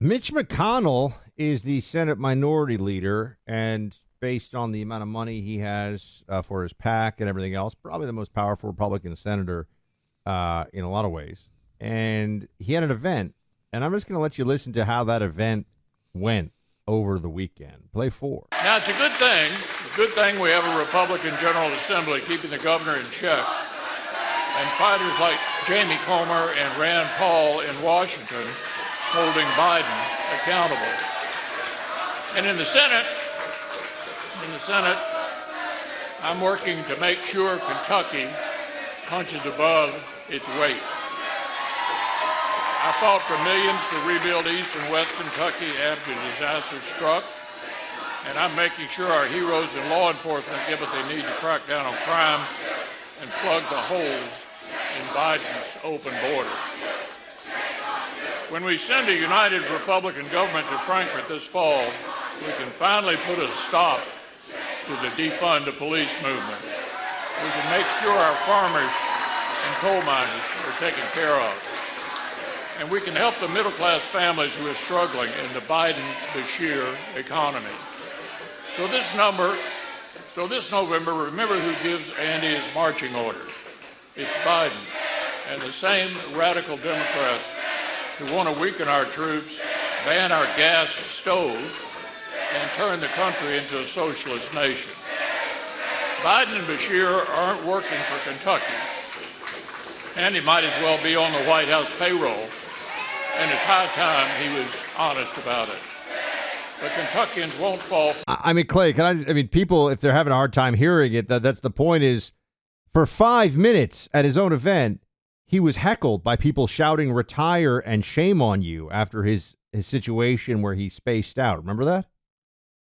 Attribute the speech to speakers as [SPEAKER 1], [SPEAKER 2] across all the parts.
[SPEAKER 1] Mitch McConnell is the Senate Minority Leader, and based on the amount of money he has for his PAC and everything else, probably the most powerful Republican senator in a lot of ways. And he had an event, and I'm just going to let you listen to how that event went over the weekend. Play 4.
[SPEAKER 2] Now, it's a good thing. It's a good thing we have a Republican General Assembly keeping the governor in check. And fighters like Jamie Comer and Rand Paul in Washington holding Biden accountable. And in the Senate, I'm working to make sure Kentucky punches above its weight. I fought for millions to rebuild East and West Kentucky after the disaster struck, and I'm making sure our heroes in law enforcement get what they need to crack down on crime and plug the holes in Biden's open borders. When we send a united Republican government to Frankfurt this fall, we can finally put a stop to the defund the police movement. We can make sure our farmers and coal miners are taken care of. And we can help the middle-class families who are struggling in the Biden-Beshear economy. So this November, remember who gives Andy his marching orders. It's Biden and the same radical Democrats who want to weaken our troops, ban our gas stove, and turn the country into a socialist nation. Biden and Beshear aren't working for Kentucky. Andy might as well be on the White House payroll. And it's high time he was honest about it. The Kentuckians won't fall.
[SPEAKER 1] I mean, Clay, people, if they're having a hard time hearing it, that's the point is, for 5 minutes at his own event, he was heckled by people shouting retire and shame on you after his situation where he spaced out. Remember that?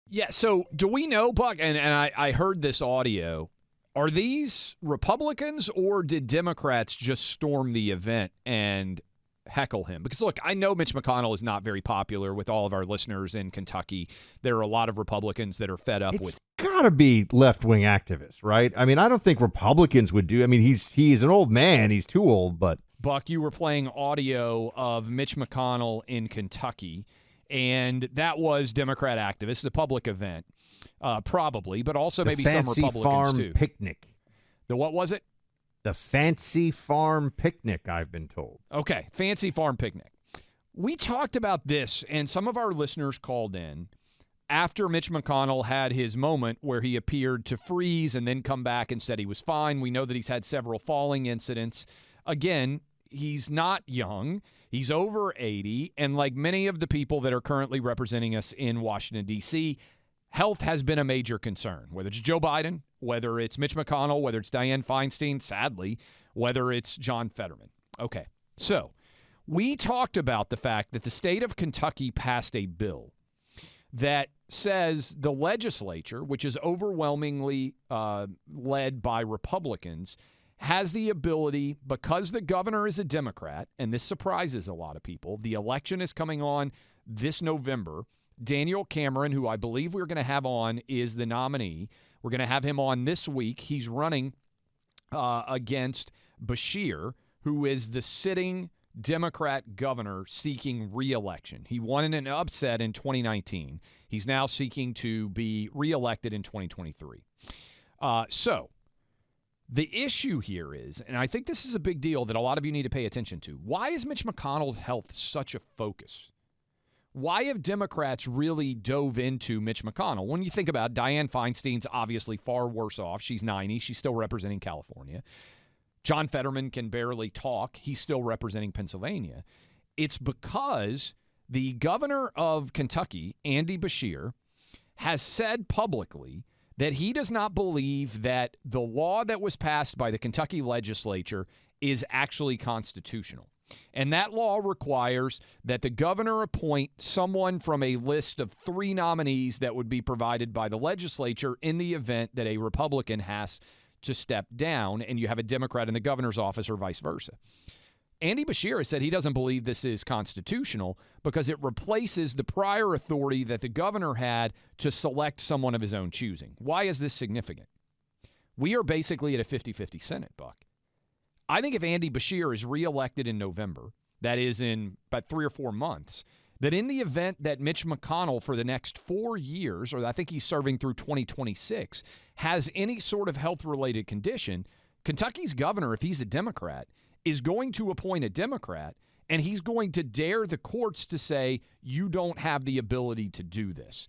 [SPEAKER 3] Yeah, so do we know, Buck, and I heard this audio, are these Republicans or did Democrats just storm the event and heckle him? Because, look, I know Mitch McConnell is not very popular with all of our listeners in Kentucky. There are a lot of Republicans that are fed up with.
[SPEAKER 1] It's got to be left-wing activists, right? I mean, I don't think Republicans would do. I mean, he's an old man. He's too old, but.
[SPEAKER 3] Buck, you were playing audio of Mitch McConnell in Kentucky, and that was Democrat activists, a public event, probably, but also maybe some Republicans,
[SPEAKER 1] Fancy Farm
[SPEAKER 3] too.
[SPEAKER 1] Picnic.
[SPEAKER 3] The what was it?
[SPEAKER 1] The Fancy Farm Picnic, I've been told.
[SPEAKER 3] Okay, Fancy Farm Picnic. We talked about this, and some of our listeners called in after Mitch McConnell had his moment where he appeared to freeze and then come back and said he was fine. We know that he's had several falling incidents. Again, he's not young. He's over 80, and like many of the people that are currently representing us in Washington, D.C., health has been a major concern, whether it's Joe Biden, whether it's Mitch McConnell, whether it's Dianne Feinstein, sadly, whether it's John Fetterman. Okay, so we talked about the fact that the state of Kentucky passed a bill that says the legislature, which is overwhelmingly led by Republicans, has the ability, because the governor is a Democrat, and this surprises a lot of people, the election is coming on this November. Daniel Cameron, who I believe we're going to have on, is the nominee. We're going to have him on this week. He's running against Beshear, who is the sitting Democrat governor seeking re-election. He won in an upset in 2019. He's now seeking to be re-elected in 2023. So the issue here is, and I think this is a big deal that a lot of you need to pay attention to, why is Mitch McConnell's health such a focus? Why have Democrats really dove into Mitch McConnell? When you think about it, Dianne Feinstein's obviously far worse off. She's 90. She's still representing California. John Fetterman can barely talk. He's still representing Pennsylvania. It's because the governor of Kentucky, Andy Beshear, has said publicly that he does not believe that the law that was passed by the Kentucky legislature is actually constitutional. And that law requires that the governor appoint someone from a list of 3 nominees that would be provided by the legislature in the event that a Republican has to step down and you have a Democrat in the governor's office or vice versa. Andy Beshear has said he doesn't believe this is constitutional because it replaces the prior authority that the governor had to select someone of his own choosing. Why is this significant? We are basically at a 50-50 Senate, Buck. I think if Andy Beshear is reelected in November, that is in about 3 or 4 months, that in the event that Mitch McConnell for the next 4 years, or I think he's serving through 2026, has any sort of health-related condition, Kentucky's governor, if he's a Democrat, is going to appoint a Democrat, and he's going to dare the courts to say, you don't have the ability to do this.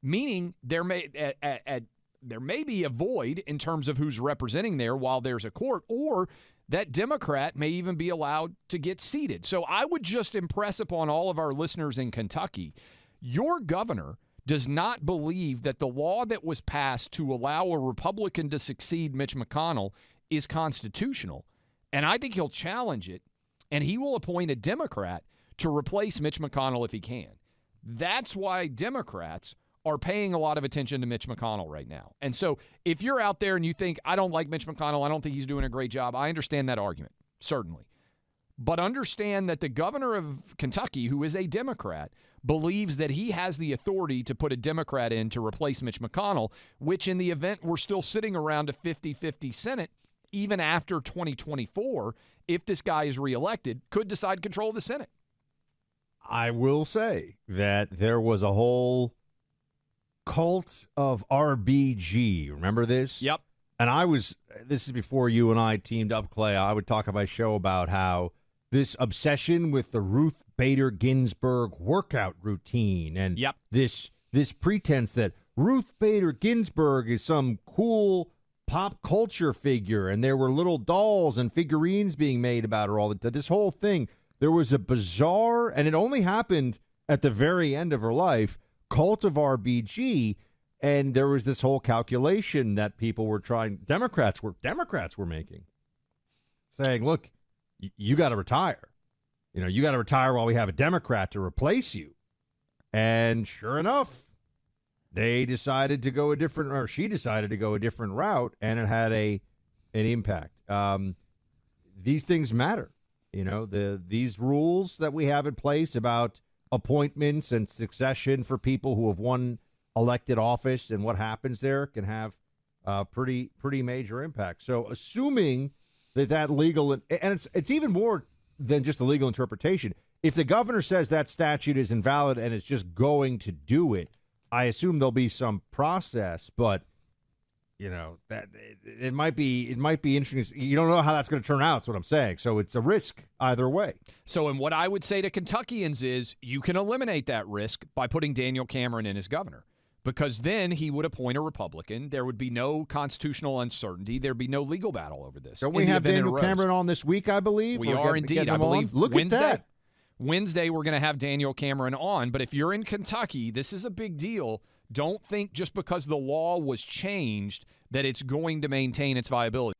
[SPEAKER 3] Meaning there may be a void in terms of who's representing there while there's a court, or that Democrat may even be allowed to get seated. So I would just impress upon all of our listeners in Kentucky, your governor does not believe that the law that was passed to allow a Republican to succeed Mitch McConnell is constitutional. And I think he'll challenge it, and he will appoint a Democrat to replace Mitch McConnell if he can. That's why Democrats are paying a lot of attention to Mitch McConnell right now. And so if you're out there and you think, I don't like Mitch McConnell, I don't think he's doing a great job, I understand that argument, certainly. But understand that the governor of Kentucky, who is a Democrat, believes that he has the authority to put a Democrat in to replace Mitch McConnell, which in the event we're still sitting around a 50-50 Senate, even after 2024, if this guy is reelected, could decide control of the Senate.
[SPEAKER 1] I will say that there was a whole cult of RBG. Remember this?
[SPEAKER 3] Yep.
[SPEAKER 1] And this is before you and I teamed up, Clay. I would talk on my show about how this obsession with the Ruth Bader Ginsburg workout routine and this pretense that Ruth Bader Ginsburg is some cool pop culture figure, and there were little dolls and figurines being made about her all the time. This whole thing, there was a bizarre, and it only happened at the very end of her life, cult of RBG, and there was this whole calculation that people were trying, Democrats were making, saying, look, you got to retire. You got to retire while we have a Democrat to replace you. And sure enough, she decided to go a different route, and it had an impact. These things matter. These rules that we have in place about appointments and succession for people who have won elected office and what happens there can have pretty major impact. So assuming that legal, and it's even more than just a legal interpretation. If the governor says that statute is invalid and it's just going to do it, I assume there'll be some process, but that it might be interesting. You don't know how that's going to turn out. That's what I'm saying. So it's a risk either way.
[SPEAKER 3] So, and what I would say to Kentuckians is you can eliminate that risk by putting Daniel Cameron in as governor, because then he would appoint a Republican. There would be no constitutional uncertainty. There'd be no legal battle over this.
[SPEAKER 1] Don't we have Daniel Cameron on this week, I believe?
[SPEAKER 3] We are indeed. I believe
[SPEAKER 1] Look
[SPEAKER 3] Wednesday.
[SPEAKER 1] At that.
[SPEAKER 3] Wednesday, we're going to have Daniel Cameron on. But if you're in Kentucky, this is a big deal. Don't think just because the law was changed that it's going to maintain its viability.